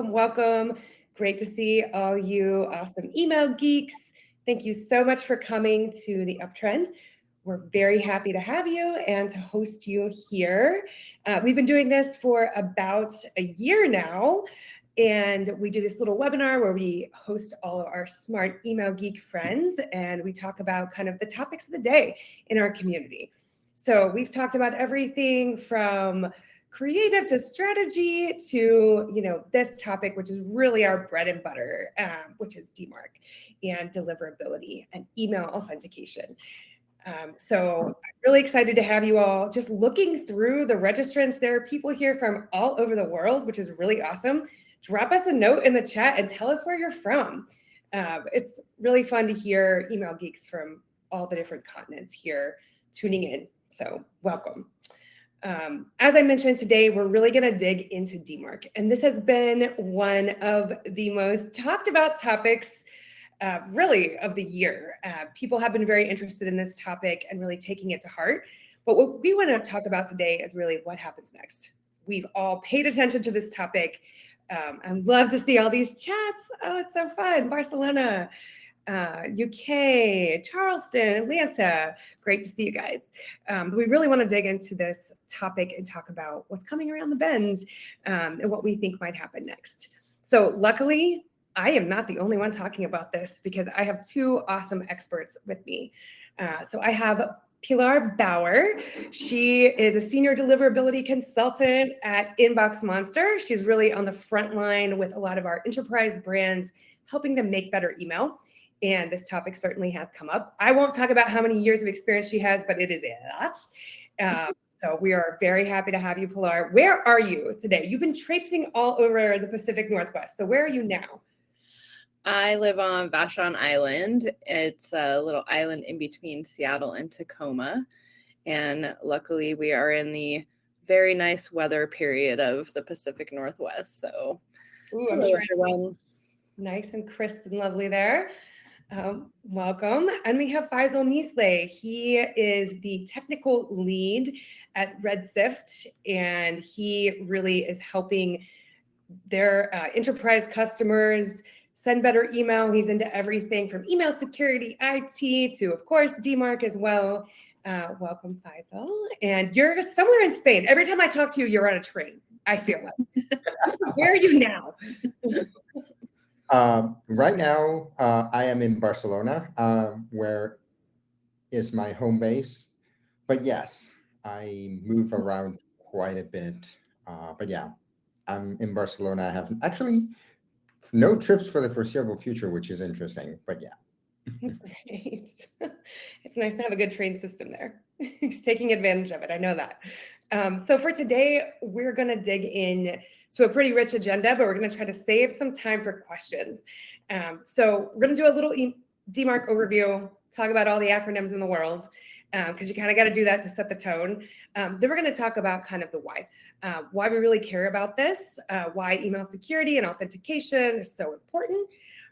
Welcome. Great to see all you awesome email geeks. Thank you so much for coming to the Uptrend. We're very happy to have you and to host you here. We've been doing this for about a year now, and we do this little webinar where we host all of our smart email geek friends, and we talk about kind of the topics of the day in our community. So we've talked about everything from creative to strategy to, this topic, which is really our bread and butter, which is DMARC and deliverability and email authentication. So I'm really excited to have you all. Just looking through the registrants, there are people here from all over the world, which is really awesome. Drop us a note in the chat and tell us where you're from. It's really fun to hear email geeks from all the different continents here tuning in. So welcome. As I mentioned today, we're really going to dig into DMARC, and this has been one of the most talked about topics really of the year. People have been very interested in this topic and really taking it to heart. But what we want to talk about today is really what happens next. We've all paid attention to this topic. I love to see all these chats. Oh, it's so fun. Barcelona, UK, Charleston, Atlanta. Great to see you guys. But we really want to dig into this topic and talk about what's coming around the bend and what we think might happen next. So luckily, I am not the only one talking about this because I have two awesome experts with me. So I have Pilar Bauer. She is a senior deliverability consultant at Inbox Monster. She's really on the front line with a lot of our enterprise brands, helping them make better email. And this topic certainly has come up. I won't talk about how many years of experience she has, but it is a lot. So we are very happy to have you, Pilar. Where are you today? You've been traipsing all over the Pacific Northwest. So where are you now? I live on Vashon Island. It's a little island in between Seattle and Tacoma. And luckily we are in the very nice weather period of the Pacific Northwest. So I'm sure everyone nice and crisp and lovely there. Welcome. And we have Faisal Misley. He is the technical lead at Sift, and he really is helping their enterprise customers send better email. He's into everything from email security, IT, to, of course, DMARC as well. Welcome, Faisal. And you're somewhere in Spain. Every time I talk to you, you're on a train, I feel like. Where are you now? Right now, I am in Barcelona, where is my home base. But yes, I move around quite a bit. But yeah, I'm in Barcelona. I have actually no trips for the foreseeable future, which is interesting. But yeah. Great. It's nice to have a good train system there. He's taking advantage of it. I know that. So for today, we're going to dig in to a pretty rich agenda, but we're going to try to save some time for questions. So we're going to do a little DMARC overview, talk about all the acronyms in the world, because you kind of got to do that to set the tone. Then we're going to talk about kind of the why we really care about this, why email security and authentication is so important.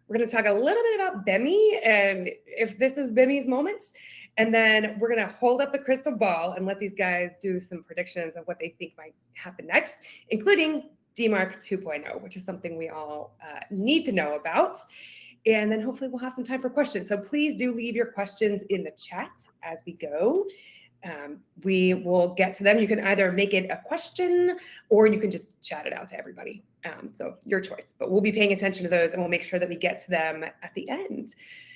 We're going to talk a little bit about BEMI and if this is BEMI's moment. And then we're going to hold up the crystal ball and let these guys do some predictions of what they think might happen next, including DMARC 2.0, which is something we all need to know about. And then hopefully we'll have some time for questions. So please do leave your questions in the chat as we go. We will get to them. You can either make it a question or you can just chat it out to everybody. So your choice, but we'll be paying attention to those and we'll make sure that we get to them at the end.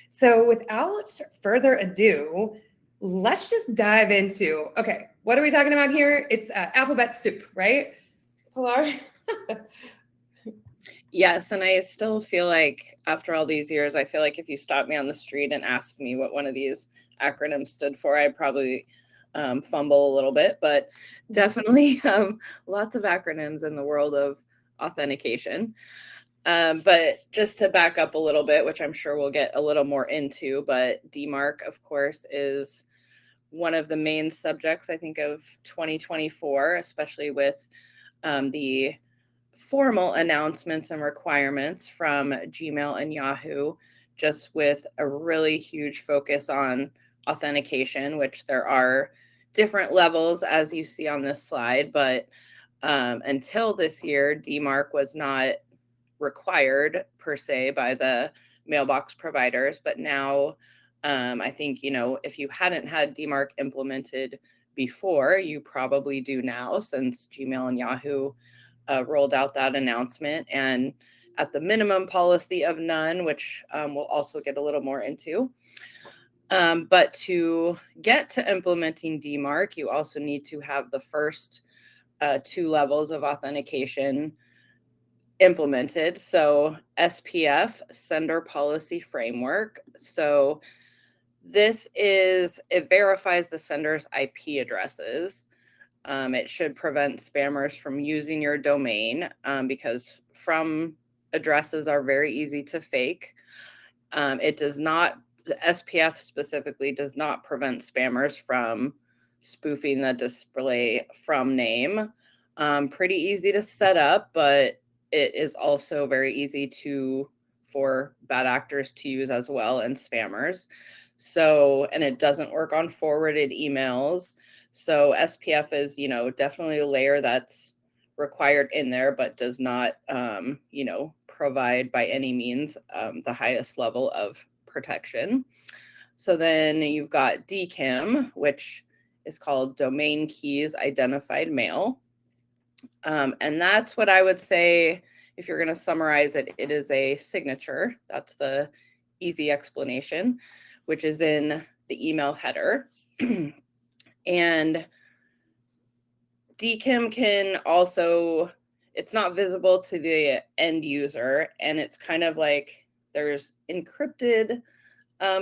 So without further ado, let's just dive into, okay, what are we talking about here? It's alphabet soup, right? Pilar? Yes, and I still feel like after all these years, I feel like if you stopped me on the street and asked me what one of these acronyms stood for, I'd probably fumble a little bit, but definitely lots of acronyms in the world of authentication. But just to back up a little bit, which I'm sure we'll get a little more into, but DMARC, of course, is one of the main subjects, I think, of 2024, especially with the formal announcements and requirements from Gmail and Yahoo, just with a really huge focus on authentication, which there are different levels, as you see on this slide. But until this year, DMARC was not required per se by the mailbox providers, but now I think, if you hadn't had DMARC implemented before, you probably do now, since Gmail and Yahoo rolled out that announcement, and at the minimum policy of none, which we'll also get a little more into. But to get to implementing DMARC, you also need to have the first 2 levels of authentication implemented. So SPF, Sender Policy Framework. So it verifies the sender's IP addresses. It should prevent spammers from using your domain because from addresses are very easy to fake. The SPF specifically does not prevent spammers from spoofing the display from name. Pretty easy to set up, but it is also very easy for bad actors to use as well, and spammers. So, and it doesn't work on forwarded emails. So SPF is, definitely a layer that's required in there, but does not, provide by any means the highest level of protection. So then you've got DKIM, which is called Domain Keys Identified Mail. And that's what I would say, if you're going to summarize it, it is a signature. That's the easy explanation, which is in the email header. And DKIM can also, it's not visible to the end user, and it's kind of like there's encrypted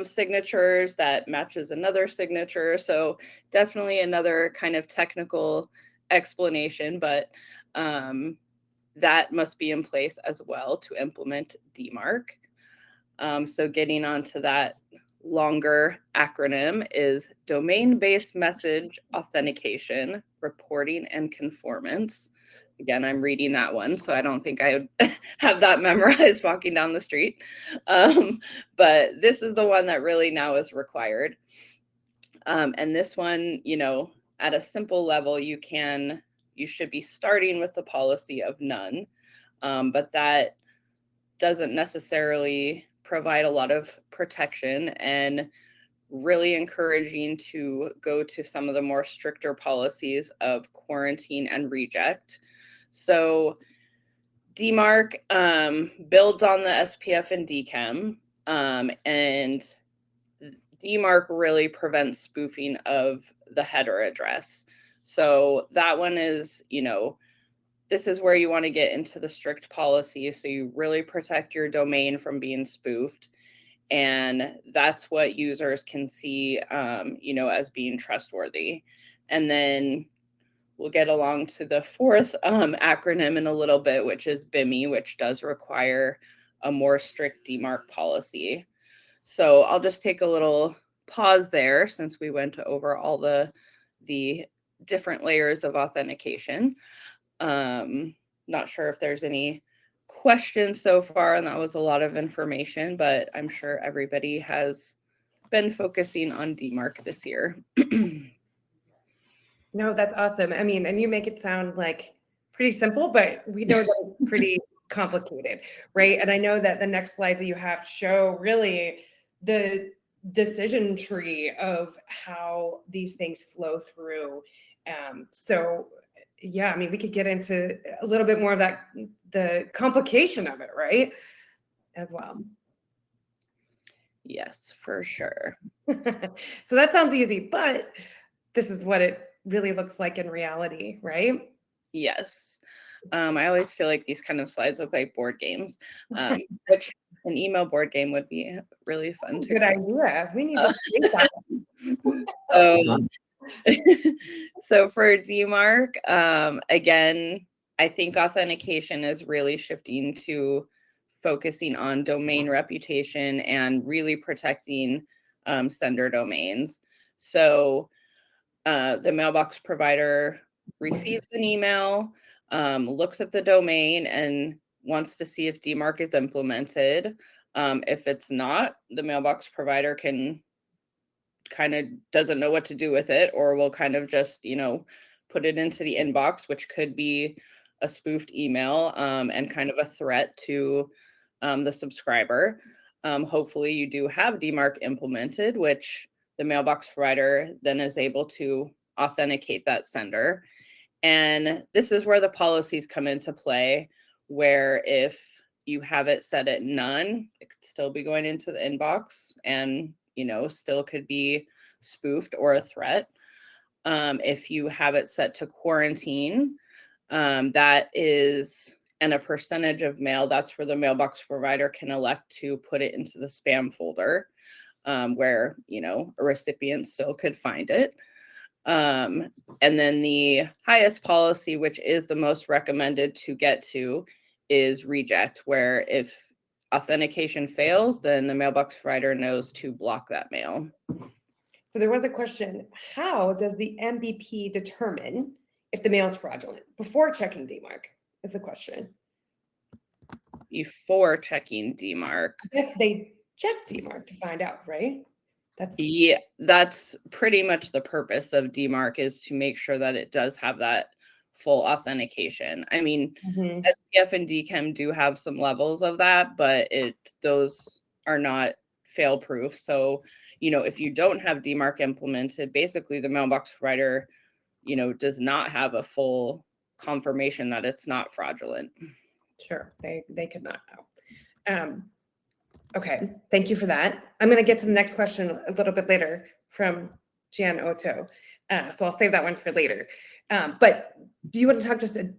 signatures that matches another signature. So definitely another kind of technical explanation, but that must be in place as well to implement DMARC. So getting onto that longer acronym is Domain-Based Message Authentication, Reporting and Conformance. Again, I'm reading that one, so I don't think I have that memorized walking down the street. But this is the one that really now is required. And this one, at a simple level, you should be starting with the policy of none, but that doesn't necessarily provide a lot of protection, and really encouraging to go to some of the more stricter policies of quarantine and reject. So DMARC builds on the SPF and DKIM, and DMARC really prevents spoofing of the header address. So that one is, this is where you want to get into the strict policy, so you really protect your domain from being spoofed. And that's what users can see, as being trustworthy. And then we'll get along to the fourth acronym in a little bit, which is BIMI, which does require a more strict DMARC policy. So I'll just take a little pause there, since we went over all the different layers of authentication. Not sure if there's any questions so far, and that was a lot of information, but I'm sure everybody has been focusing on DMARC this year. No, that's awesome. I mean, and you make it sound like pretty simple, but we know that it's pretty complicated, right? And I know that the next slides that you have show really the decision tree of how these things flow through. So yeah, I mean, we could get into a little bit more of that, the complication of it, right? As well. Yes, for sure. So that sounds easy, but this is what it really looks like in reality, right? Yes. I always feel like these kind of slides look like board games, which an email board game would be really fun to Good idea. We need to create that. So for DMARC, again, I think authentication is really shifting to focusing on domain reputation and really protecting sender domains. So the mailbox provider receives an email, looks at the domain, and wants to see if DMARC is implemented. If it's not, the mailbox provider can kind of doesn't know what to do with it, or will kind of just, put it into the inbox, which could be a spoofed email and kind of a threat to the subscriber. Hopefully you do have DMARC implemented, which the mailbox provider then is able to authenticate that sender. And this is where the policies come into play, where if you have it set at none, it could still be going into the inbox and, still could be spoofed or a threat. If you have it set to quarantine, that is, and a percentage of mail, that's where the mailbox provider can elect to put it into the spam folder, where, a recipient still could find it. And then the highest policy, which is the most recommended to get to, is reject, where if authentication fails, then the mailbox provider knows to block that mail. So there was a question, how does the MBP determine if the mail is fraudulent? Before checking DMARC is the question. Before checking DMARC. I guess they check DMARC to find out, right? That's pretty much the purpose of DMARC, is to make sure that it does have that full authentication. I mean, SPF and DKIM do have some levels of that, but those are not fail proof. So, if you don't have DMARC implemented, basically the mailbox provider, does not have a full confirmation that it's not fraudulent. Sure, they could not know. Okay, thank you for that. I'm going to get to the next question a little bit later from Jan Otto. So I'll save that one for later. But do you want to talk just a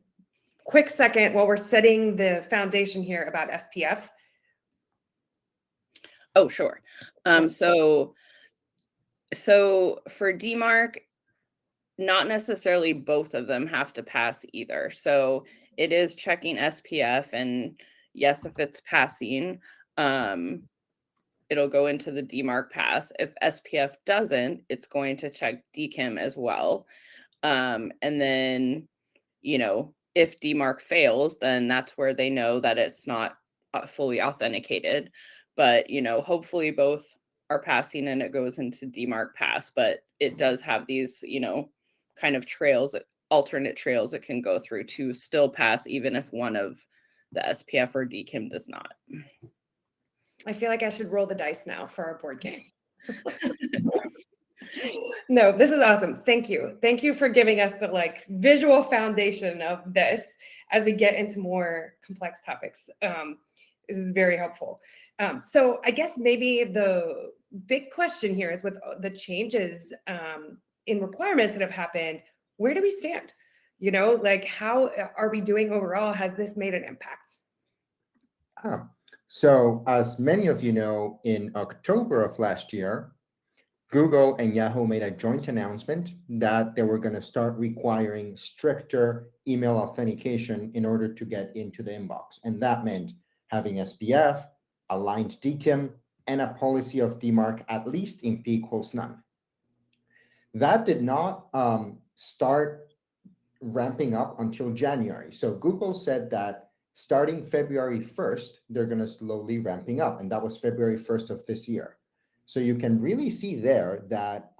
quick second while we're setting the foundation here about SPF? Oh, sure. So for DMARC, not necessarily both of them have to pass either. So it is checking SPF, and yes, if it's passing, it'll go into the DMARC pass. If SPF doesn't, it's going to check DKIM as well. And then, if DMARC fails, then that's where they know that it's not fully authenticated. But, hopefully both are passing and it goes into DMARC pass, but it does have these, kind of trails, alternate trails it can go through to still pass, even if one of the SPF or DKIM does not. I feel like I should roll the dice now for our board game. No, this is awesome. Thank you. Thank you for giving us the visual foundation of this as we get into more complex topics. This is very helpful. So I guess maybe the big question here is, with the changes in requirements that have happened, where do we stand? How are we doing overall? Has this made an impact? So as many of you know, in October of last year, Google and Yahoo made a joint announcement that they were going to start requiring stricter email authentication in order to get into the inbox. And that meant having SPF, aligned DKIM, and a policy of DMARC, at least in P equals none. That did not start ramping up until January. So Google said that starting February 1st, they're going to slowly ramping up. And that was February 1st of this year. So you can really see there that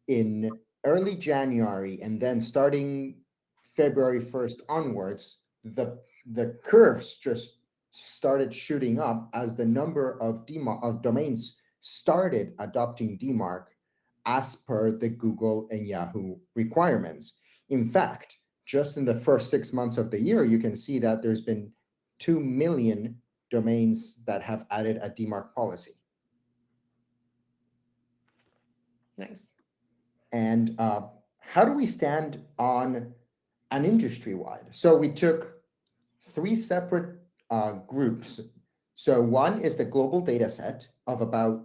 in early January and then starting February 1st onwards, the curves just started shooting up as the number of domains started adopting DMARC as per the Google and Yahoo requirements. In fact, just in the first 6 months of the year, you can see that there's been 2 million domains that have added a DMARC policy. Nice. And how do we stand on an industry-wide? So we took 3 separate groups. So one is the global data set of about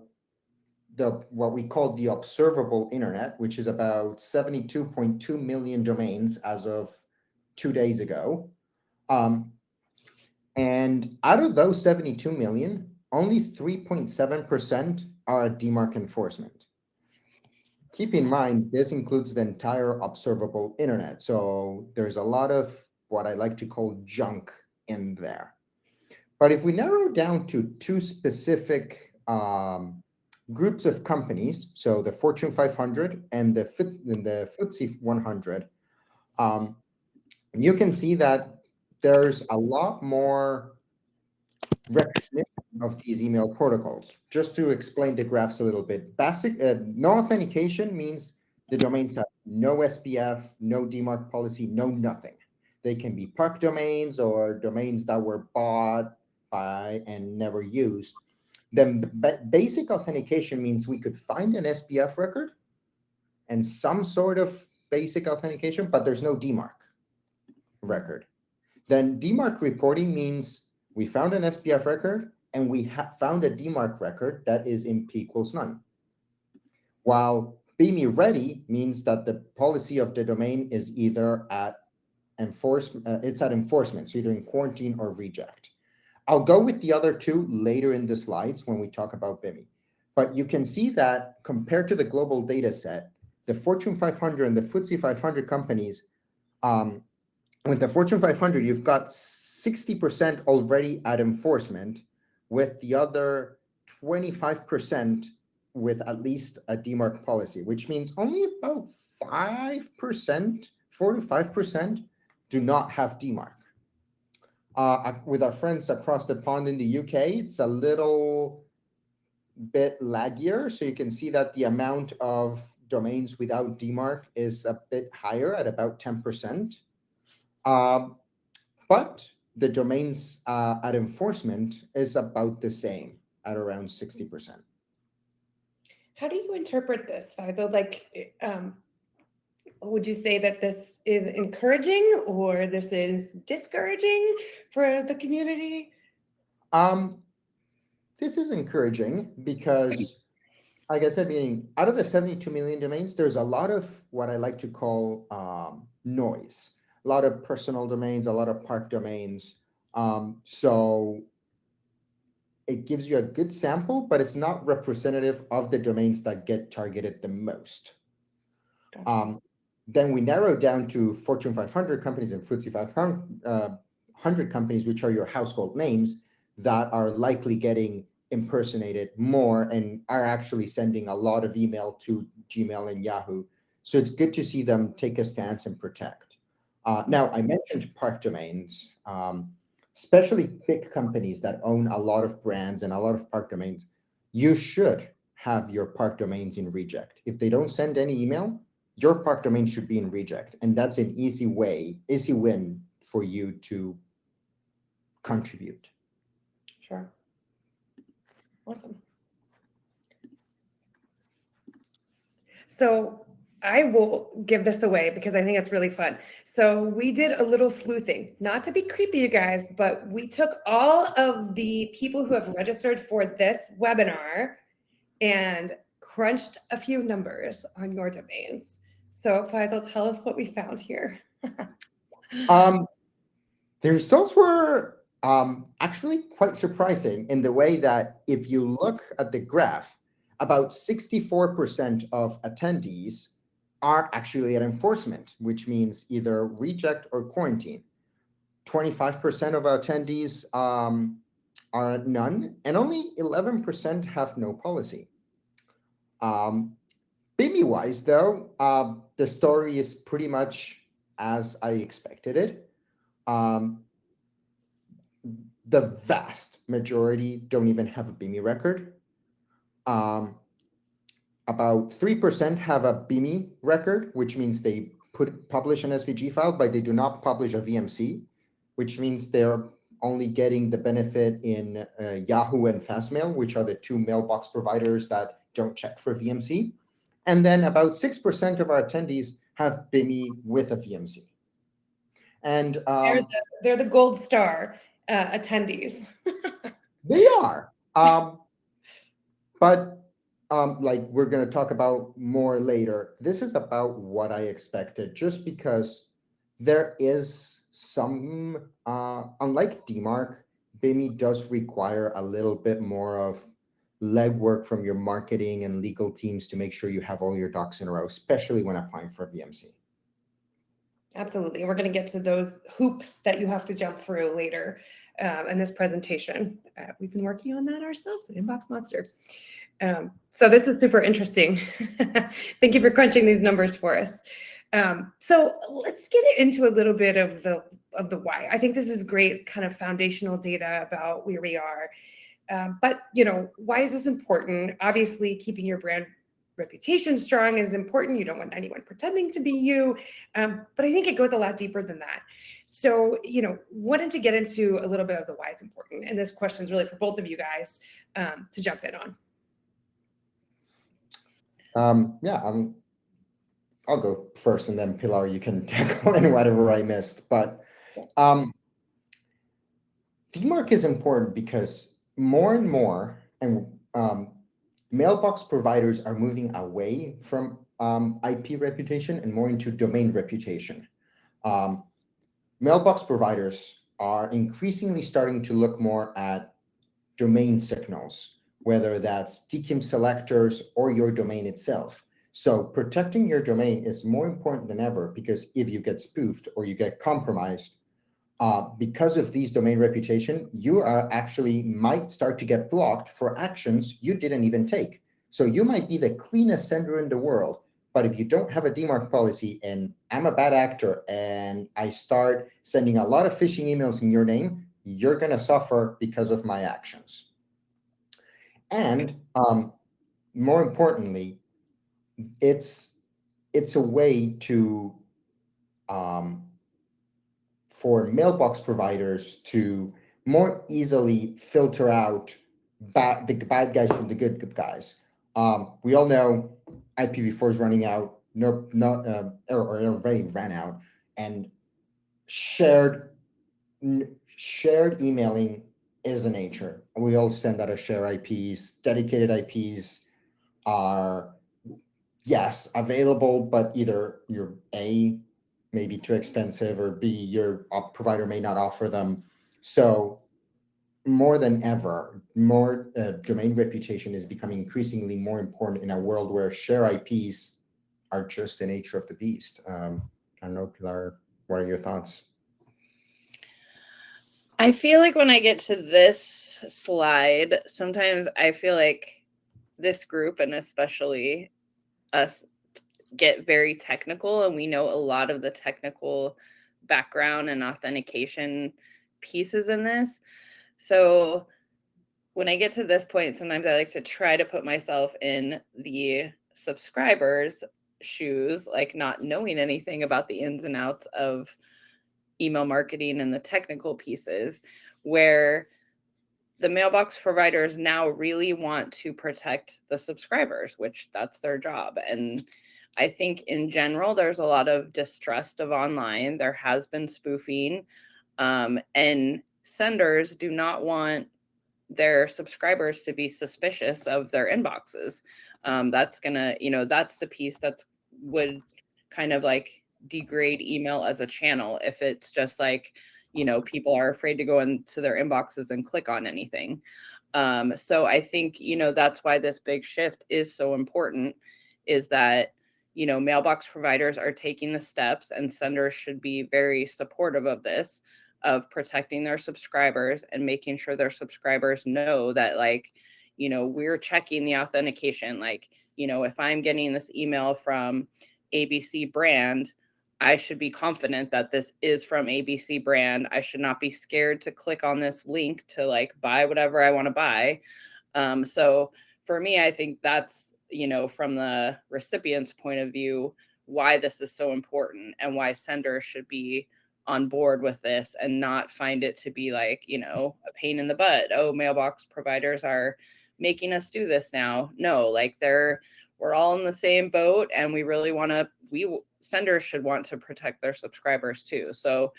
what we call the observable internet, which is about 72.2 million domains as of 2 days ago. And out of those 72 million, only 3.7% are DMARC enforcement. Keep in mind, this includes the entire observable internet. So there's a lot of what I like to call junk in there. But if we narrow down to 2 specific groups of companies, so the Fortune 500 and the FTSE 100, you can see that there's a lot more recognition of these email protocols. Just to explain the graphs a little bit, no authentication means the domains have no SPF, no DMARC policy, no nothing. They can be park domains or domains that were bought by and never used. Then basic authentication means we could find an SPF record and some sort of basic authentication, but there's no DMARC record. Then DMARC reporting means we found an SPF record and we found a DMARC record that is in P equals none. While BIMI ready means that the policy of the domain is either at enforcement, so either in quarantine or reject. I'll go with the other two later in the slides when we talk about BIMI. But you can see that compared to the global data set, the Fortune 500 and the FTSE 500 companies, with the Fortune 500, you've got 60% already at enforcement, with the other 25% with at least a DMARC policy, which means only about 5%, 4 to 5% do not have DMARC. With our friends across the pond in the UK, it's a little bit laggier. So you can see that the amount of domains without DMARC is a bit higher at about 10%. But the domains at enforcement is about the same at around 60%. How do you interpret this, Faisal? Like, would you say that this is encouraging or this is discouraging for the community? This is encouraging because, like I said, meaning out of the 72 million domains, there's a lot of what I like to call noise. A lot of personal domains, a lot of park domains. So it gives you a good sample, but it's not representative of the domains that get targeted the most. Gotcha. Then we narrow down to Fortune 500 companies and FTSE 500 companies, which are your household names that are likely getting impersonated more and are actually sending a lot of email to Gmail and Yahoo. So it's good to see them take a stance and protect. Now, I mentioned park domains, especially big companies that own a lot of brands and a lot of park domains. You should have your park domains in reject. If they don't send any email, your park domain should be in reject. And that's an easy win for you to contribute. Sure. Awesome. So I will give this away because I think it's really fun. So we did a little sleuthing, not to be creepy, you guys, but we took all of the people who have registered for this webinar and crunched a few numbers on your domains. So Faisal, tell us what we found here. The results were actually quite surprising in the way that if you look at the graph, about 64% of attendees are actually at enforcement, which means either reject or quarantine. 25% of attendees are at none, and only 11% have no policy. BIMI-wise, though, the story is pretty much as I expected it. The vast majority don't even have a BIMI record. About 3% have a BIMI record, which means they publish an SVG file, but they do not publish a VMC, which means they're only getting the benefit in Yahoo and Fastmail, which are the two mailbox providers that don't check for VMC. And then about 6% of our attendees have BIMI with a VMC. And they're the gold star attendees. They are. But like we're going to talk about more later, this is about what I expected, just because there is some, unlike DMARC, BIMI does require a little bit more of legwork from your marketing and legal teams to make sure you have all your ducks in a row, especially when applying for VMC. Absolutely. We're going to get to those hoops that you have to jump through later in this presentation. We've been working on that ourselves at Inbox Monster. So this is super interesting. Thank you for crunching these numbers for us. So let's get into a little bit of the why. I think this is great kind of foundational data about where we are. But why is this important? Obviously, keeping your brand reputation strong is important. You don't want anyone pretending to be you. But I think it goes a lot deeper than that. So, wanted to get into a little bit of the why it's important. And this question is really for both of you guys to jump in on. I'll go first, and then Pilar, you can tackle in whatever I missed. But DMARC is important because more and more, and mailbox providers are moving away from IP reputation and more into domain reputation. Mailbox providers are increasingly starting to look more at domain signals, whether that's DKIM selectors or your domain itself. So protecting your domain is more important than ever, because if you get spoofed or you get compromised, because of these domain reputation, you are actually might start to get blocked for actions you didn't even take. So you might be the cleanest sender in the world, but if you don't have a DMARC policy and I'm a bad actor and I start sending a lot of phishing emails in your name, you're going to suffer because of my actions. And more importantly, it's a way to for mailbox providers to more easily filter out the bad guys from the good guys. We all know IPv4 is running out, or already ran out, and shared emailing is a nature. We all send out a share IPs. Dedicated IPs are, yes, available, but either you're maybe too expensive, or B, your provider may not offer them. So more than ever, domain reputation is becoming increasingly more important in a world where share IPs are just the nature of the beast. I don't know, Pilar, what are your thoughts? I feel like when I get to this slide, sometimes I feel like this group, and especially us, get very technical, and we know a lot of the technical background and authentication pieces in this. So when I get to this point, sometimes I like to try to put myself in the subscriber's shoes, like not knowing anything about the ins and outs of email marketing and the technical pieces, where the mailbox providers now really want to protect the subscribers, which that's their job. And I think in general, there's a lot of distrust of online. There has been spoofing, and senders do not want their subscribers to be suspicious of their inboxes. That's gonna, that's the piece that would kind of like degrade email as a channel if it's just like, people are afraid to go into their inboxes and click on anything. So I think, that's why this big shift is so important, is that mailbox providers are taking the steps, and senders should be very supportive of this, of protecting their subscribers and making sure their subscribers know that, like, we're checking the authentication. Like, if I'm getting this email from ABC brand, I should be confident that this is from ABC brand. I should not be scared to click on this link to like buy whatever I want to buy. So for me, I think that's, from the recipient's point of view, why this is so important, and why senders should be on board with this and not find it to be like, a pain in the butt. Oh, mailbox providers are making us do this now. No, like we're all in the same boat, and we really senders should want to protect their subscribers too. So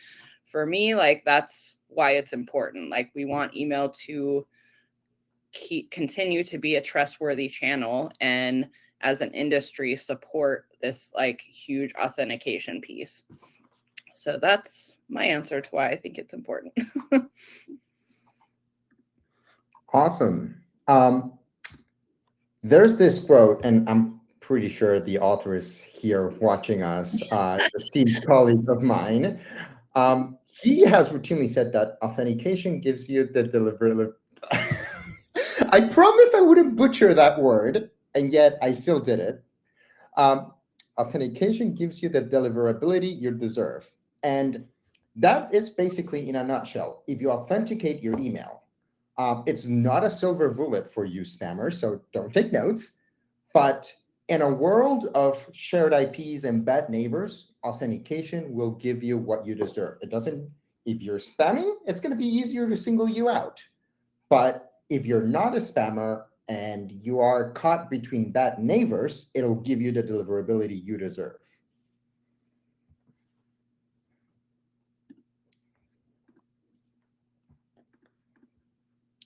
for me, like, that's why it's important. Like, we want email to continue to be a trustworthy channel, and as an industry support this like huge authentication piece. So that's my answer to why I think it's important. Awesome. There's this quote, and I'm pretty sure the author is here watching us, a esteemed colleague of mine. He has routinely said that authentication gives you the deliverability. I promised I wouldn't butcher that word, and yet I still did it. Authentication gives you the deliverability you deserve. And that is basically in a nutshell. If you authenticate your email, it's not a silver bullet for you spammers, so don't take notes. But in a world of shared IPs and bad neighbors, authentication will give you what you deserve. It doesn't, if you're spamming, it's going to be easier to single you out. But if you're not a spammer and you are caught between bad neighbors, it'll give you the deliverability you deserve.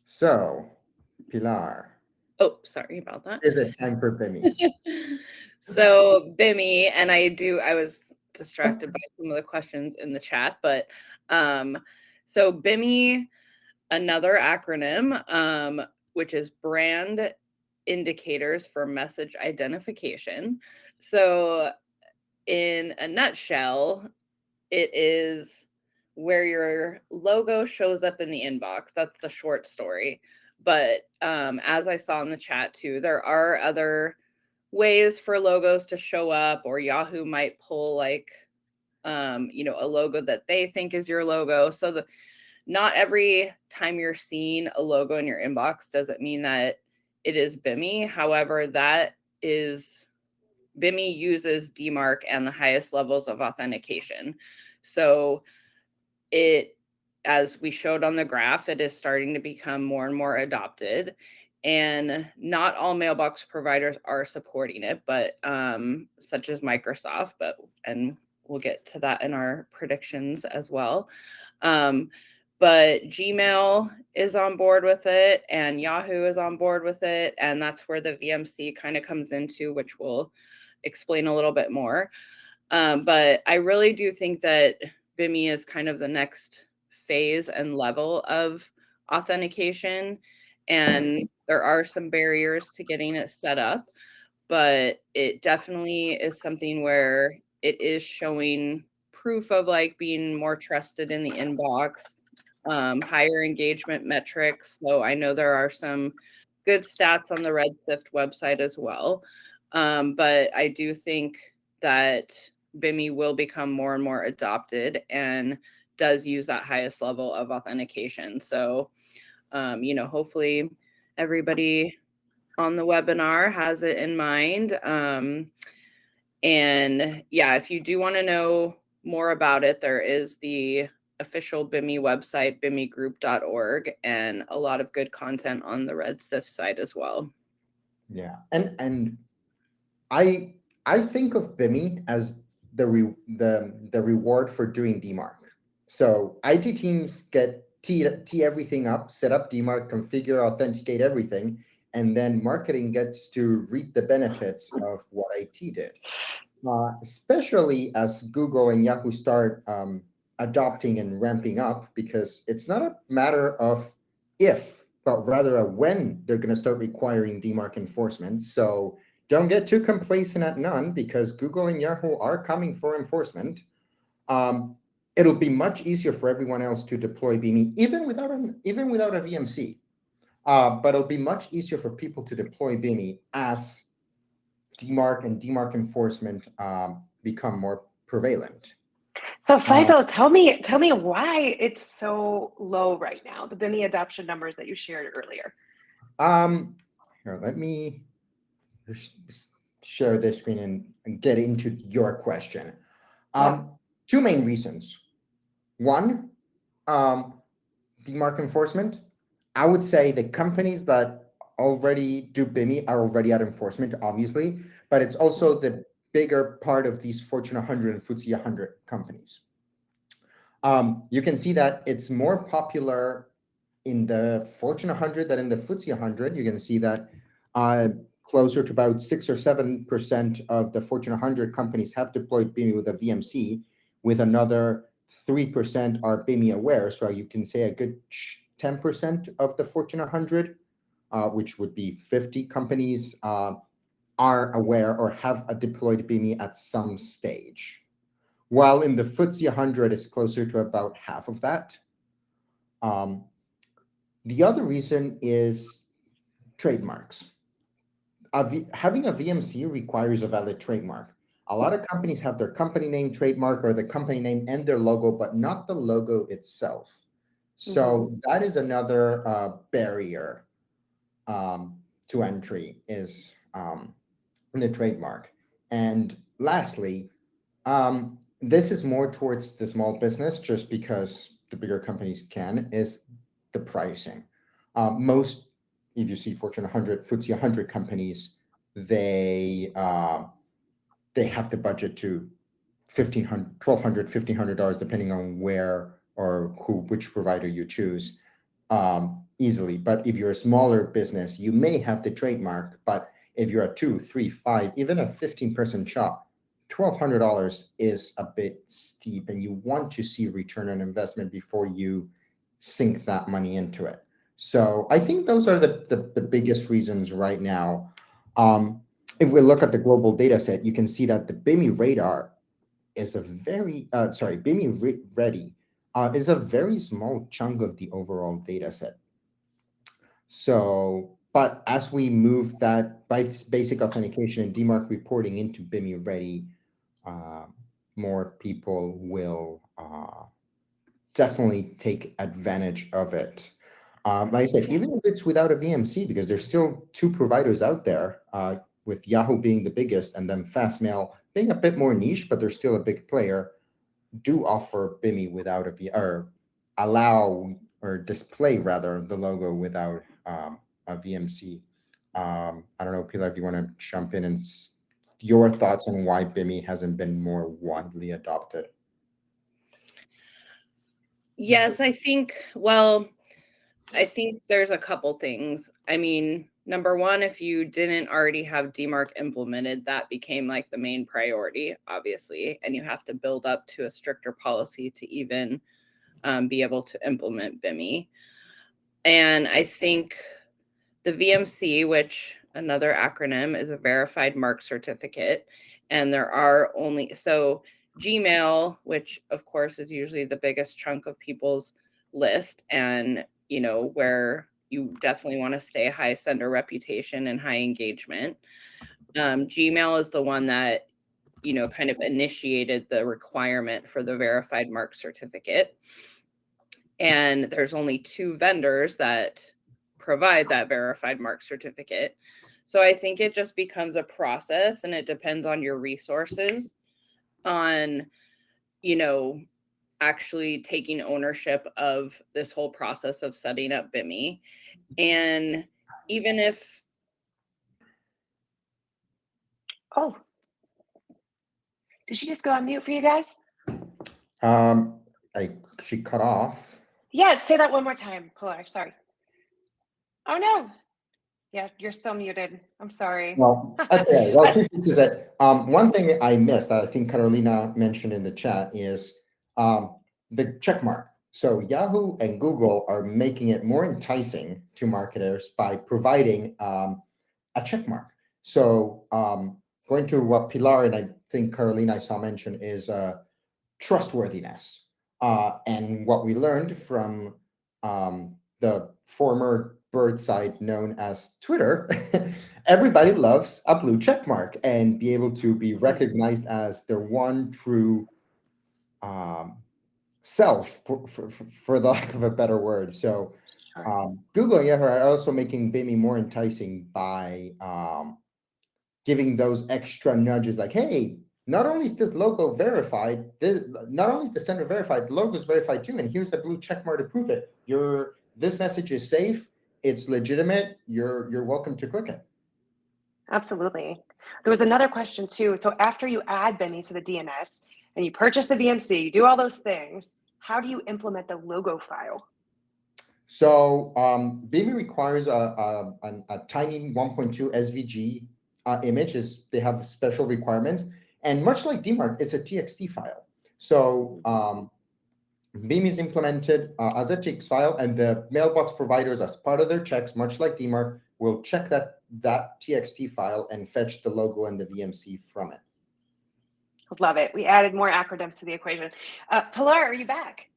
So, Pilar. Oh, sorry about that. Is it time for Bimmy? So Bimmy, and I was distracted by some of the questions in the chat, but so Bimmy, another acronym, which is brand indicators for message identification. So in a nutshell, it is where your logo shows up in the inbox. That's the short story. But as I saw in the chat too, there are other ways for logos to show up, or Yahoo might pull like, a logo that they think is your logo. So not every time you're seeing a logo in your inbox doesn't mean that it is Bimmy. However, Bimmy uses DMARC and the highest levels of authentication. So as we showed on the graph, it is starting to become more and more adopted. And not all mailbox providers are supporting it, but such as Microsoft, and we'll get to that in our predictions as well. But Gmail is on board with it, and Yahoo is on board with it, and that's where the VMC kind of comes into, which we'll explain a little bit more. But I really do think that Bimmy is kind of the next phase and level of authentication, and there are some barriers to getting it set up, but it definitely is something where it is showing proof of like being more trusted in the inbox, higher engagement metrics. So I know there are some good stats on the Red Sift website as well. But I do think that Bimmy will become more and more adopted and does use that highest level of authentication. So, hopefully everybody on the webinar has it in mind. And yeah, if you do want to know more about it, there is the official Bimmy website, bimmygroup.org, and a lot of good content on the Red Sift site as well. Yeah, and I think of Bimmy as the reward for doing DMARC. So IT teams get tee everything up, set up DMARC, configure, authenticate everything, and then marketing gets to reap the benefits of what IT did. Especially as Google and Yahoo start adopting and ramping up, because it's not a matter of if, but rather a when they're going to start requiring DMARC enforcement. So don't get too complacent at none, because Google and Yahoo are coming for enforcement. It'll be much easier for everyone else to deploy Bimmy, even without a VMC. But it'll be much easier for people to deploy Bimmy as DMARC and DMARC enforcement become more prevalent. So Faisal, tell me why it's so low right now, the Bimmy adoption numbers that you shared earlier. Here, let me share this screen and get into your question. Two main reasons. One, DMARC enforcement. I would say the companies that already do Bimmy are already at enforcement, obviously, but it's also the bigger part of these Fortune 100 and FTSE 100 companies. You can see that it's more popular in the Fortune 100 than in the FTSE 100. You can see that closer to about 6 or 7% of the Fortune 100 companies have deployed Bimmy with a VMC, with another 3% are Bimmy aware. So you can say a good 10% of the Fortune 100, which would be 50 companies, are aware or have deployed Bimmy at some stage. While in the FTSE 100 is closer to about half of that. The other reason is trademarks. Having a VMC requires a valid trademark. A lot of companies have their company name, trademark, or the company name and their logo, but not the logo itself. So that is another barrier to entry is the trademark. And lastly, this is more towards the small business, just because the bigger companies can, is the pricing. Most, if you see Fortune 100, FTSE 100 companies, they have the budget to $1,500, $1,200, $1,500, depending on where or which provider you choose, easily. But if you're a smaller business, you may have the trademark, but if you're a 2, 3, 5, even a 15-person shop, $1,200 is a bit steep, and you want to see return on investment before you sink that money into it. So I think those are the biggest reasons right now. If we look at the global data set, you can see that the BIMI radar is a very, BIMI ready is a very small chunk of the overall data set. So, but as we move that by basic authentication and DMARC reporting into BIMI ready, more people will definitely take advantage of it. Like I said, even if it's without a VMC, because there's still 2 providers out there, with Yahoo being the biggest and then Fastmail being a bit more niche, but they're still a big player, do offer BIMI without or allow or display rather the logo without a VMC. I don't know, Pilar, if you want to jump in and your thoughts on why BIMI hasn't been more widely adopted. Yes, I think, well, I think there's a couple things. I mean, number one, if you didn't already have DMARC implemented, that became like the main priority, obviously, and you have to build up to a stricter policy to even be able to implement BIMI. And I think the VMC, which another acronym, is a verified mark certificate, and there are only, so Gmail, which of course is usually the biggest chunk of people's list, and you know, where you definitely want to stay high sender reputation and high engagement. Gmail is the one that, you know, kind of initiated the requirement for the verified mark certificate. And there's only 2 vendors that provide that verified mark certificate. So I think it just becomes a process, and it depends on your resources on, you know, actually taking ownership of this whole process of setting up BIMI. And even if... Oh, did she just go on mute for you guys? She cut off. Yeah, say that one more time, Pilar. Sorry. Oh no. Yeah, you're still muted. I'm sorry. Well, that's okay. Well, two things is that one thing I missed that I think Carolina mentioned in the chat is the check mark. So Yahoo and Google are making it more enticing to marketers by providing a check mark. So going to what Pilar and I think Carolina I saw mention is trustworthiness. And what we learned from the former bird site known as Twitter, everybody loves a blue check mark and be able to be recognized as their one true self, for the lack of a better word. So Google and Yahoo are also making BIMI more enticing by giving those extra nudges like, hey, not only is this logo verified, not only is the sender verified, the logo is verified too, and here's a blue check mark to prove it. This message is safe, it's legitimate, you're welcome to click it. Absolutely. There was another question too. So after you add BIMI to the DNS and you purchase the VMC, you do all those things, how do you implement the logo file? So BIMI requires a tiny 1.2 SVG image. They have special requirements. And much like DMARC, it's a TXT file. So BIMI is implemented as a TXT file, and the mailbox providers, as part of their checks, much like DMARC, will check that TXT file and fetch the logo and the VMC from it. Love it. We added more acronyms to the equation. Pilar, are you back?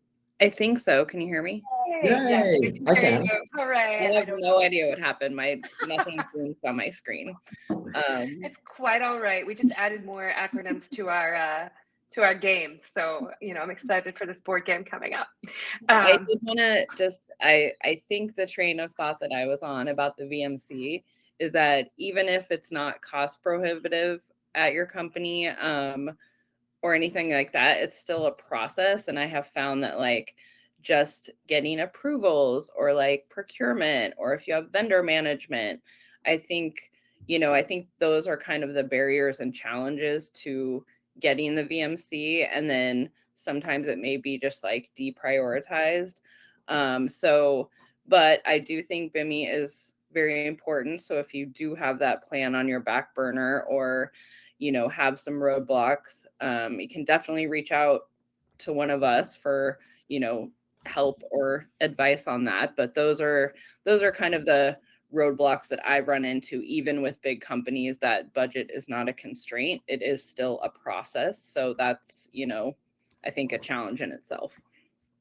I think so. Can you hear me? Yes, Yay, I hear can. you. Hooray. I have no idea what happened. Nothing changed on my screen. It's quite all right. We just added more acronyms to our game. So, I'm excited for this board game coming up. I did want to I think the train of thought that I was on about the VMC is that even if it's not cost prohibitive at your company, or anything like that, it's still a process. And I have found that like just getting approvals or like procurement, or if you have vendor management, I think those are kind of the barriers and challenges to getting the VMC. And then sometimes it may be just like deprioritized. But I do think BIMI is very important. So if you do have that plan on your back burner, or have some roadblocks, you can definitely reach out to one of us for help or advice on that. But those are kind of the roadblocks that I've run into, even with big companies, that budget is not a constraint. It is still a process. So that's I think a challenge in itself.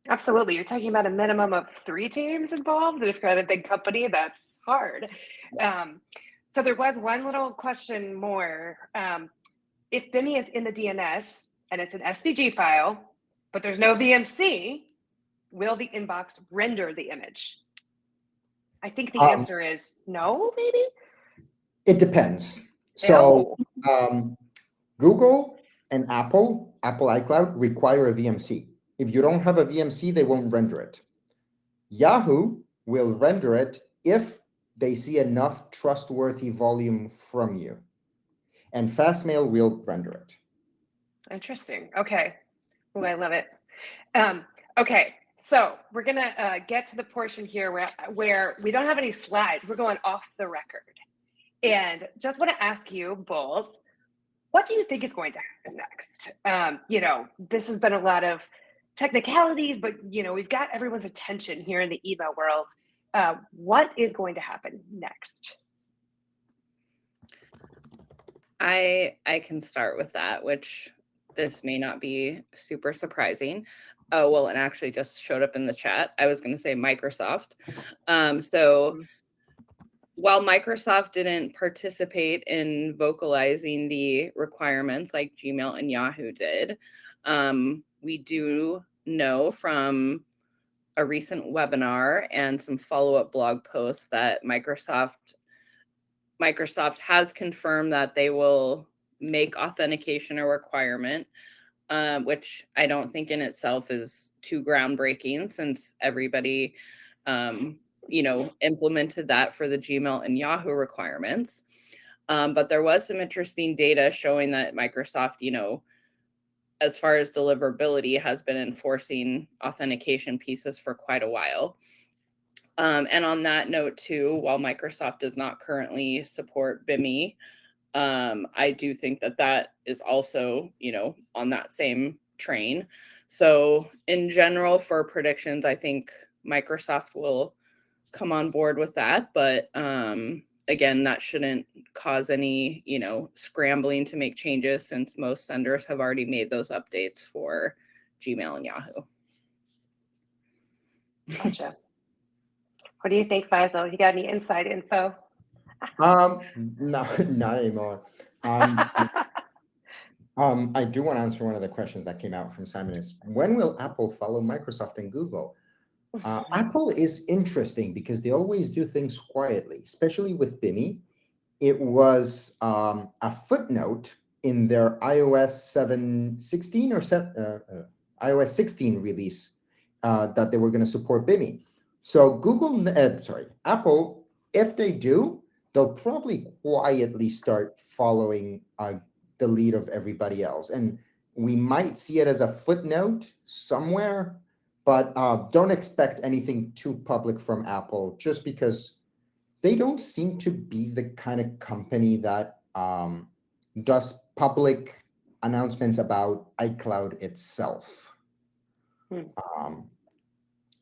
Absolutely. You're talking about a minimum of 3 teams involved. If you're at a big company, that's hard. Yes. So there was one little question more. If BIMI is in the DNS and it's an SVG file, but there's no VMC, will the inbox render the image? I think the answer is no, maybe? It depends. So Google and Apple iCloud require a VMC. If you don't have a VMC, they won't render it. Yahoo will render it if they see enough trustworthy volume from you. And Fastmail will render it. Interesting. Okay. Oh, I love it. Okay. So we're going to get to the portion here where we don't have any slides. We're going off the record. And just want to ask you both, what do you think is going to happen next? This has been a lot of technicalities, but, we've got everyone's attention here in the email world. What is going to happen next? I can start with that, which this may not be super surprising. Oh, well, it actually just showed up in the chat. I was going to say Microsoft. While Microsoft didn't participate in vocalizing the requirements like Gmail and Yahoo did, we do know from a recent webinar and some follow-up blog posts that Microsoft has confirmed that they will make authentication a requirement, which I don't think in itself is too groundbreaking, since everybody implemented that for the Gmail and Yahoo requirements. But there was some interesting data showing that Microsoft, as far as deliverability, has been enforcing authentication pieces for quite a while. And on that note too, while Microsoft does not currently support BIMI, I do think that is also, on that same train. So in general, for predictions, I think Microsoft will come on board with that. But again, that shouldn't cause any, scrambling to make changes, since most senders have already made those updates for Gmail and Yahoo. Gotcha. What do you think, Faisal? You got any inside info? No, not anymore. I do want to answer one of the questions that came out from Simon is, when will Apple follow Microsoft and Google? Apple is interesting because they always do things quietly, especially with BIMI. It was a footnote in their iOS 16 or iOS 16 release that they were going to support BIMI. So Apple, if they do, they'll probably quietly start following the lead of everybody else. And we might see it as a footnote somewhere, but don't expect anything too public from Apple, just because they don't seem to be the kind of company that does public announcements about iCloud itself.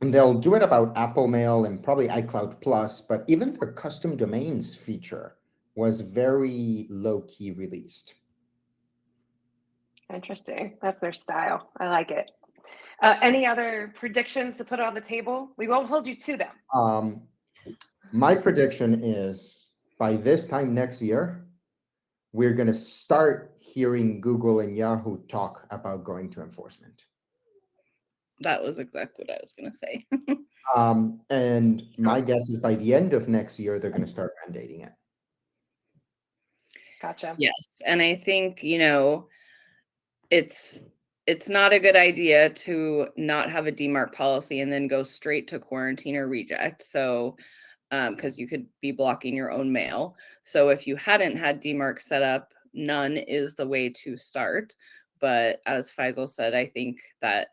And they'll do it about Apple Mail and probably iCloud Plus, but even their custom domains feature was very low-key released. Interesting. That's their style. I like it. Any other predictions to put on the table? We won't hold you to them. My prediction is by this time next year, we're going to start hearing Google and Yahoo talk about going to enforcement. That was exactly what I was going to say. And my guess is by the end of next year, they're going to start mandating it. Gotcha. Yes. And I think, it's not a good idea to not have a DMARC policy and then go straight to quarantine or reject. So, because you could be blocking your own mail. So if you hadn't had DMARC set up, none is the way to start. But as Faisal said, I think that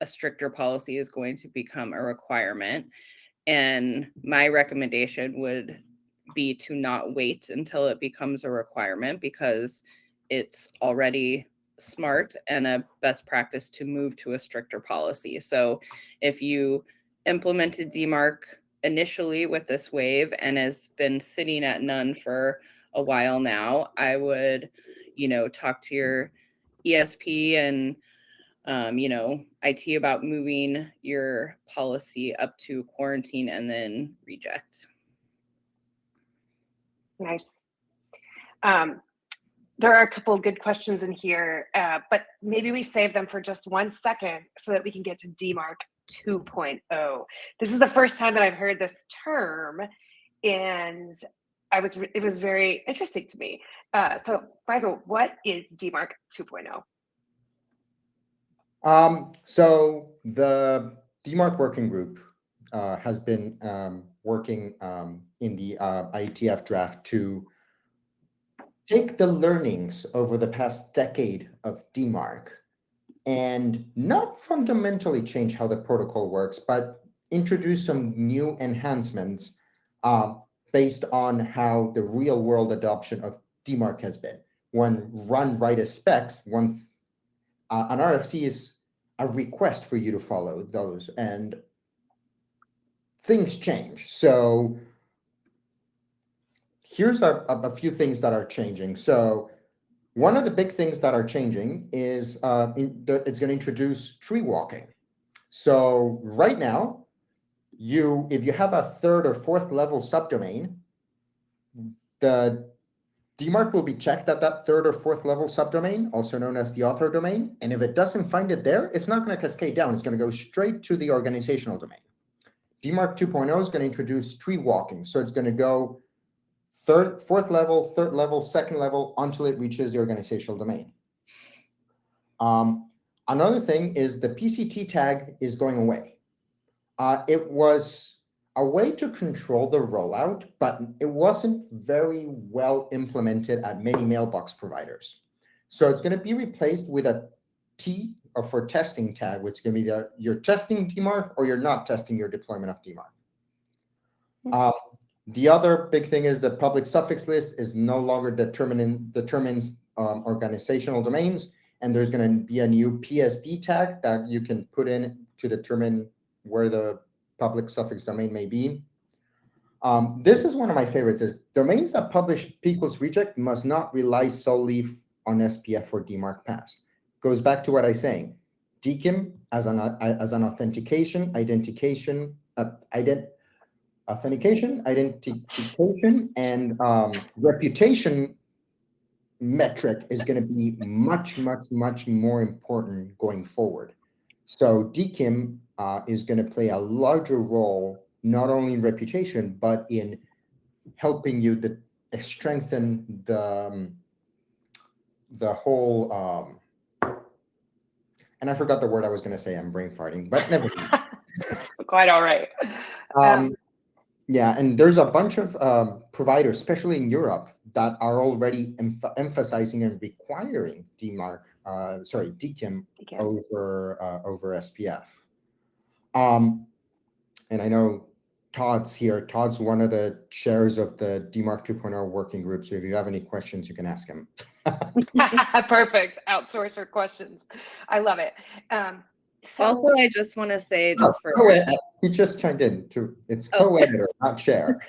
a stricter policy is going to become a requirement. And my recommendation would be to not wait until it becomes a requirement, because it's already smart and a best practice to move to a stricter policy. So if you implemented DMARC initially with this wave and has been sitting at none for a while now, I would, talk to your ESP and IT about moving your policy up to quarantine and then reject. Nice. There are a couple of good questions in here, but maybe we save them for just 1 second so that we can get to DMARC 2.0. This is the first time that I've heard this term, and it was very interesting to me. So, Faisal, what is DMARC 2.0? So the DMARC working group has been working in the IETF draft to take the learnings over the past decade of DMARC and not fundamentally change how the protocol works, but introduce some new enhancements based on how the real world adoption of DMARC has been. When run right as specs, an RFC is a request for you to follow those, and things change. So here's a few things that are changing. So one of the big things that are changing is it's going to introduce tree walking. So right now, if you have a 3rd or 4th level subdomain, the DMARC will be checked at that 3rd or 4th level subdomain, also known as the author domain. And if it doesn't find it there, it's not going to cascade down. It's going to go straight to the organizational domain. DMARC 2.0 is going to introduce tree walking. So it's going to go 3rd, 4th level, 3rd level, 2nd level until it reaches the organizational domain. Another thing is the PCT tag is going away. It was a way to control the rollout, but it wasn't very well implemented at many mailbox providers. So it's going to be replaced with a T or for testing tag, which is going to be you're testing DMARC or you're not testing your deployment of DMARC. The other big thing is the public suffix list is no longer determines organizational domains, and there's going to be a new PSD tag that you can put in to determine where the public suffix domain may be. This is one of my favorites, is domains that publish equals reject must not rely solely on SPF for DMARC pass. Goes back to what I was saying. DKIM as an authentication, identification, and reputation metric is going to be much, much, much more important going forward. So DKIM is going to play a larger role, not only in reputation, but in helping you to strengthen the whole, and I forgot the word I was going to say, I'm brain farting, but never mind. Quite all right. Yeah, and there's a bunch of providers, especially in Europe, that are already emphasizing and requiring DKIM over SPF. And I know Todd's here. Todd's one of the chairs of the DMARC 2.0 working group. So if you have any questions, you can ask him. Perfect. Outsource your questions. I love it. Also, I just want to say, he just chimed in. It's co-editor, not chair.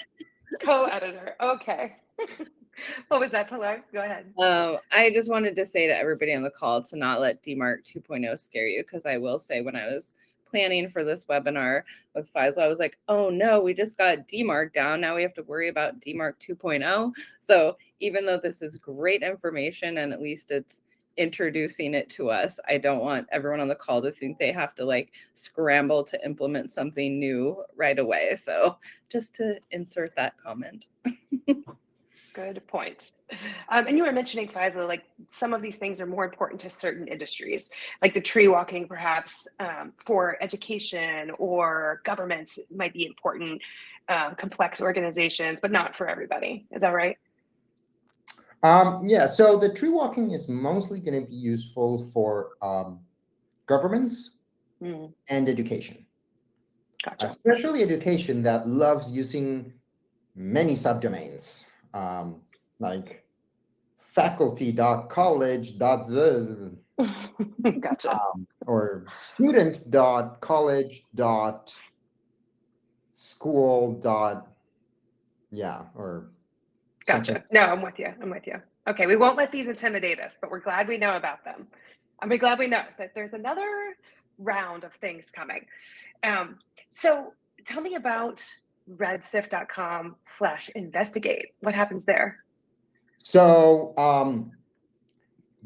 Co-editor. Okay. What was that, Pilar? Go ahead. I just wanted to say to everybody on the call to not let DMARC 2.0 scare you, because I will say when I was planning for this webinar with Faisal, I was like, oh no, we just got DMARC down. Now we have to worry about DMARC 2.0. So even though this is great information and at least it's introducing it to us, I don't want everyone on the call to think they have to like scramble to implement something new right away. So just to insert that comment. Good points. And you were mentioning, Faisal, like some of these things are more important to certain industries, like the tree walking, perhaps for education or governments might be important, complex organizations, but not for everybody. Is that right? Yeah, so the tree walking is mostly going to be useful for governments and education. Gotcha. Especially education that loves using many subdomains, like faculty.college. Gotcha. Or student.college.school. Yeah, or something. Gotcha. No, I'm with you. I'm with you. Okay, we won't let these intimidate us, but we're glad we know about them. And we're glad we know that there's another round of things coming. So tell me about redsift.com/investigate. What happens there? So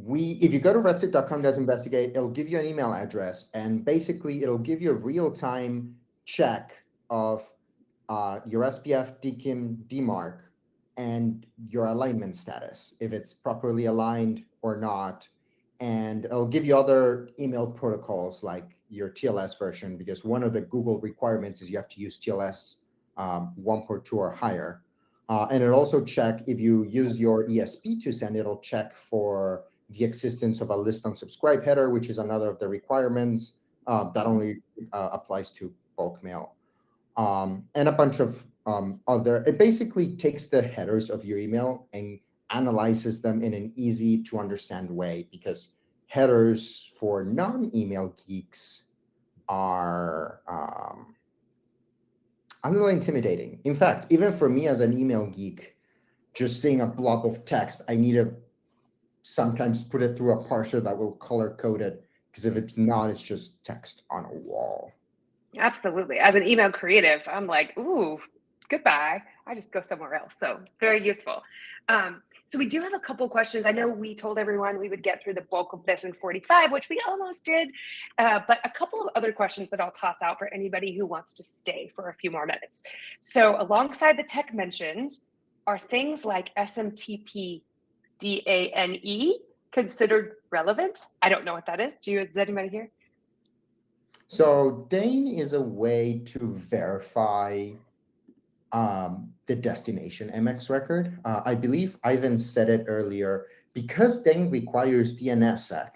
if you go to redsift.com/investigate, it'll give you an email address, and basically it'll give you a real-time check of your SPF, DKIM, DMARC, and your alignment status, if it's properly aligned or not. And it'll give you other email protocols like your TLS version, because one of the Google requirements is you have to use TLS 1.2 or higher. And it'll also check if you use your ISP to send, it'll check for the existence of a list on subscribe header, which is another of the requirements that only applies to bulk mail. And a bunch of it basically takes the headers of your email and analyzes them in an easy to understand way, because headers for non-email geeks are a little intimidating. In fact, even for me as an email geek, just seeing a blob of text, I need to sometimes put it through a parser that will color code it, because if it's not, it's just text on a wall. Absolutely. As an email creative, I'm like, ooh, goodbye. I just go somewhere else. So very useful. So we do have a couple questions. I know we told everyone we would get through the bulk of this in 45, which we almost did, but a couple of other questions that I'll toss out for anybody who wants to stay for a few more minutes. So alongside the tech mentions, are things like SMTP DANE considered relevant? I don't know what that is. Does anybody here? So DANE is a way to verify the destination MX record. I believe Ivan said it earlier, because DANE requires DNSSEC,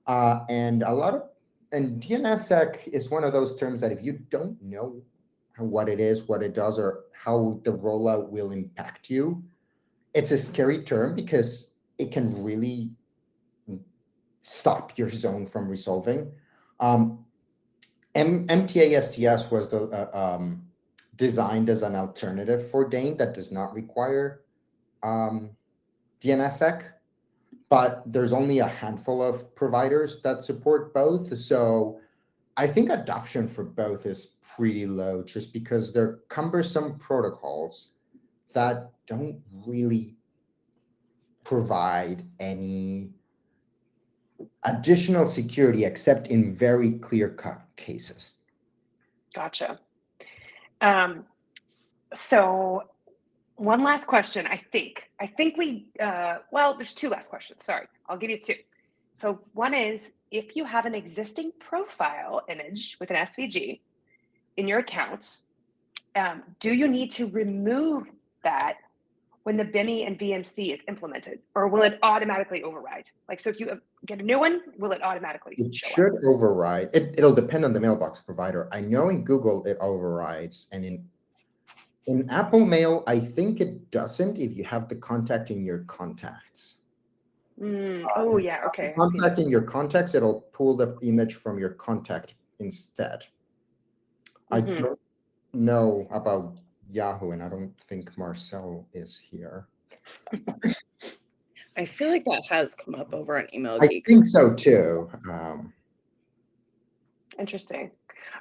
and DNSSEC is one of those terms that if you don't know what it is, what it does, or how the rollout will impact you, it's a scary term, because it can really stop your zone from resolving. MTA-STS was designed as an alternative for DANE that does not require DNSSEC, but there's only a handful of providers that support both. So I think adoption for both is pretty low, just because they're cumbersome protocols that don't really provide any additional security except in very clear-cut cases. Gotcha. So one last question, I think we, well, there's two last questions. Sorry, I'll give you two. So one is, if you have an existing profile image with an SVG in your account, do you need to remove that when the BIMI and VMC is implemented, or will it automatically override? Like, so if you get a new one, will it automatically show up? Override. It'll depend on the mailbox provider. I know in Google it overrides, and in Apple Mail, I think it doesn't if you have the contact in your contacts. Oh yeah, okay. Contact in your contacts, it'll pull the image from your contact instead. I don't know about Yahoo, and I don't think Marcel is here. I feel like that has come up over on Email I Geek. think so too. Interesting.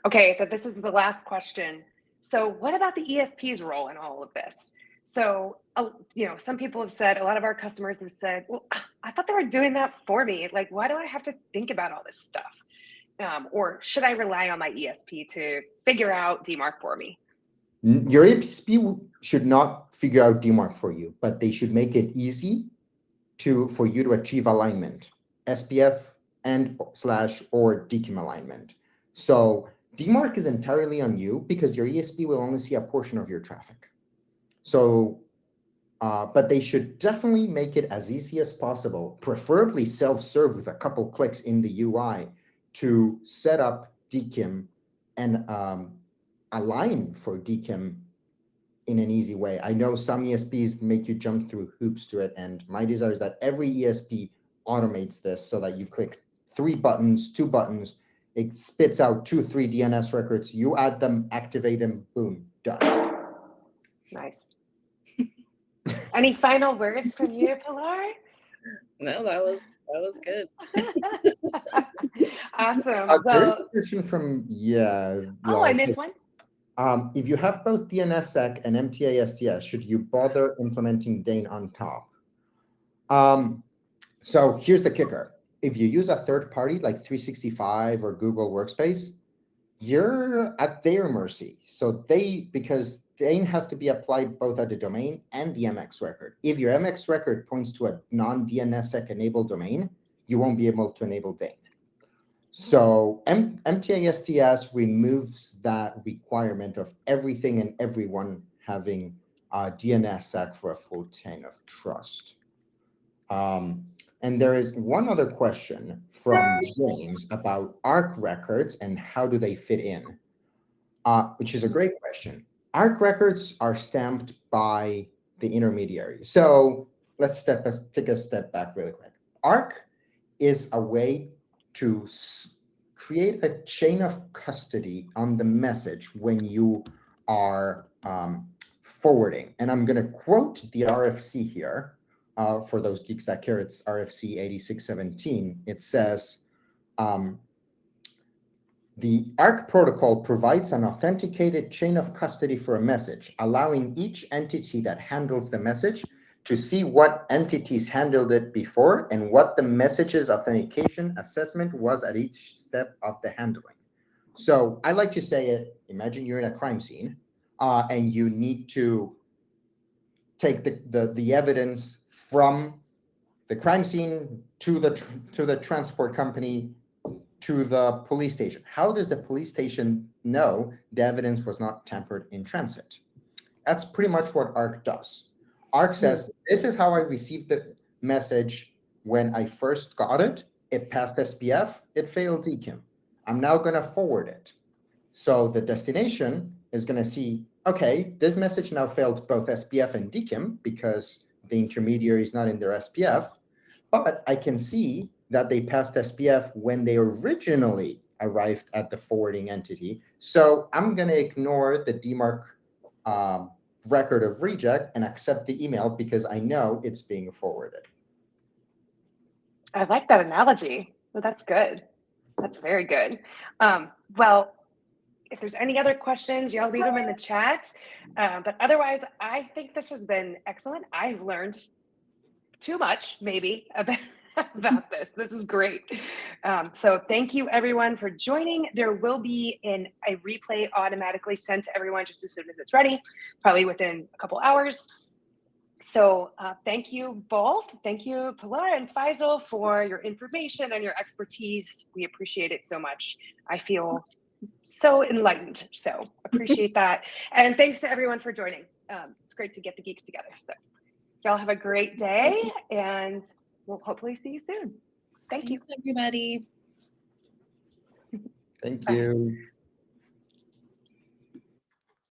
Okay, but this is the last question. So what about the ESP's role in all of this? So, some people have said, a lot of our customers have said, well, I thought they were doing that for me. Like, why do I have to think about all this stuff? Or should I rely on my ESP to figure out DMARC for me? Your ISP should not figure out DMARC for you, but they should make it easy for you to achieve alignment, SPF or DKIM alignment. So DMARC is entirely on you because your ESP will only see a portion of your traffic. So, but they should definitely make it as easy as possible, preferably self-serve with a couple clicks in the UI to set up DKIM and align for DKIM in an easy way. I know some ESPs make you jump through hoops to it, and my desire is that every ESP automates this so that you click 2 buttons, it spits out 2-3 DNS records, you add them, activate them, boom, done. Nice. Any final words from you, Pilar? No, that was good. Awesome. There is a question from, I missed one. If you have both DNSSEC and MTA-STS, should you bother implementing Dane on top? So here's the kicker. If you use a third party like 365 or Google Workspace, you're at their mercy. So because Dane has to be applied both at the domain and the MX record. If your MX record points to a non-DNSSEC enabled domain, you won't be able to enable Dane. So MTA-STS removes that requirement of everything and everyone having DNSSEC for a full chain of trust. And there is one other question from James about ARC records and how do they fit in, which is a great question. ARC records are stamped by the intermediary. So let's take a step back really quick. ARC is a way to create a chain of custody on the message when you are forwarding. And I'm going to quote the RFC here. For those geeks that care, it's RFC 8617. It says, the ARC protocol provides an authenticated chain of custody for a message, allowing each entity that handles the message to see what entities handled it before and what the message's authentication assessment was at each step of the handling. So I like to say it, imagine you're in a crime scene and you need to take the evidence from the crime scene to the transport company to the police station. How does the police station know the evidence was not tampered in transit? That's pretty much what ARC does. ARC says, this is how I received the message when I first got it. It passed SPF, it failed DKIM. I'm now going to forward it. So the destination is going to see, okay, this message now failed both SPF and DKIM because the intermediary is not in their SPF, but I can see that they passed SPF when they originally arrived at the forwarding entity. So I'm going to ignore the DMARC record of reject and accept the email because I know it's being forwarded. I like that analogy. Well, that's good. That's very good. Well, if there's any other questions, y'all leave them in the chat. But otherwise, I think this has been excellent. I've learned too much, maybe, about this. This is great. So thank you, everyone, for joining. There will be a replay automatically sent to everyone just as soon as it's ready, probably within a couple hours. So thank you both. Thank you, Pilar and Faisal, for your information and your expertise. We appreciate it so much. I feel so enlightened. So appreciate that. And thanks to everyone for joining. It's great to get the geeks together. So y'all have a great day and we'll hopefully see you soon. Thank you. Thanks, everybody. Thank you.